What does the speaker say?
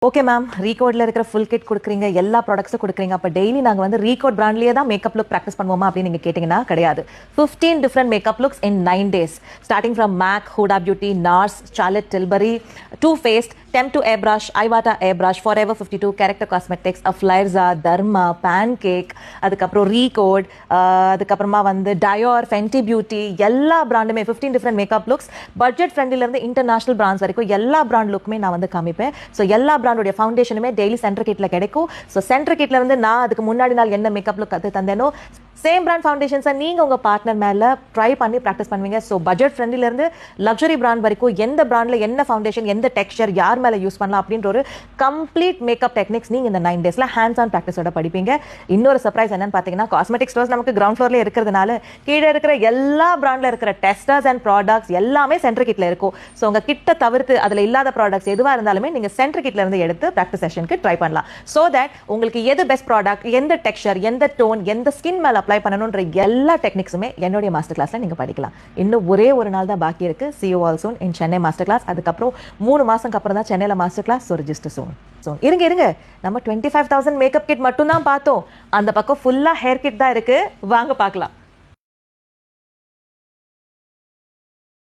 Okay ma'am, ரீகோட்ல இருக்கிற full kit கொடுக்குறீங்க, எல்லா ப்ராடக்ட்ஸும் கொடுக்குறீங்க. அப்போ டெய்லி நாங்கள் வந்து ரீகோட் பிராண்ட்லேயே தான் மேக்கப் லுக் ப்ராக்டிஸ் பண்ணுவோமா அப்படின்னு நீங்கள் கேட்டிங்கன்னா கிடையாது. 15 different makeup looks in 9 days, starting from Mac, Huda Beauty, Nars, Charlotte Tilbury, Two Faced, Temptu airbrush, Iwata airbrush, Forever 52, character cosmetics, அஃப்ளைர்ஸா, தர்மா, பேன்கேக், அதுக்கப்புறம் ரீகோட், அதுக்கப்புறமா வந்து டயோர், ஃபென்டி பியூட்டி, எல்லா பிராண்டுமே 15 டிஃப்ரெண்ட் மேக்கப் லுக்ஸ், பட்ஜெட் ஃப்ரெண்ட்லிருந்து international brands வரைக்கும் எல்லா பிராண்ட் லுக்குமே நான் வந்து காமிப்பேன். ஸோ எல்லா பிராண்டோடைய ஃபவுண்டேஷனுமே டெய்லி சென்டர் கிட்ல கிடைக்கும். ஸோ சென்டர் கிட்ல வந்து நான் அதுக்கு முன்னாடி நாள் என்ன மேக்கப் லுக் கற்று தந்தேனோ சேம் பிராண்ட் ஃபவுண்டேஷன்ஸை நீங்கள் உங்கள் பார்ட்னர் மேலே ட்ரை பண்ணி ப்ராக்டிஸ் பண்ணுவீங்க. ஸோ பட்ஜெட் ஃப்ரெண்ட்லிருந்து லக்ஸரி பிராண்ட் வரைக்கும் எந்த பிராண்டில் என்ன ஃபவுண்டேஷன், எந்த டெக்ஸ்சர், யார் மேலே யூஸ் பண்ணலாம் அப்படின்ற ஒரு கம்ப்ளீட் மேக்கப் டெக்னிக்ஸ் நீங்கள் இந்த 9 days ஹேண்ட்ஸ் ஆன் ப்ராக்டிஸோட படிப்பீங்க. இன்னொரு சர்ப்ரைஸ் என்னன்னு பார்த்தீங்கன்னா, காஸ்மெட்டிக் ஸ்டோர்ஸ் நமக்கு கிரவுண்ட் ஃப்ளோர்லேயே இருக்கிறதுனால கீழே இருக்கிற எல்லா பிராண்டில் இருக்கிற டெஸ்டர்ஸ் அண்ட் ப்ராடக்ட்ஸ் எல்லாமே சென்டர் கிட்ல இருக்கும். ஸோ உங்கள் கிட்ட தவிர்த்து அதில் இல்லாத ப்ராடக்ட்ஸ் எதுவாக இருந்தாலுமே நீங்கள் சென்டர் கிட்ல இருந்து எடுத்து ப்ராக்டிஸ் செஷனுக்கு ட்ரை பண்ணலாம். ஸோ தட் உங்களுக்கு எது பெஸ்ட் ப்ராடக்ட், எந்த டெக்ஸ்சர், எந்த டோன், எந்த ஸ்கின் மேலே அப்ளை பண்ணணுன்ற எல்லா டெக்னிக்ஸுமே என்னுடைய மாஸ்டர் கிளாஸ்ல நீங்க படிக்கலாம். இன்னும் ஒரே ஒரு நாள் தான் பாக்கி இருக்கு. See you all soon in Chennai master class. அதுக்கப்புறம் 3 மாசம் அப்புறம் தான் சென்னையில master class. So register soon. இருங்க நம்ம 25,000 மேக்கப் கிட் மட்டும் தான் பார்த்தோம். அந்த பக்கம் ஃபுல்லா ஹேர் கிட் தான் இருக்கு. வாங்க பார்க்கலாம்.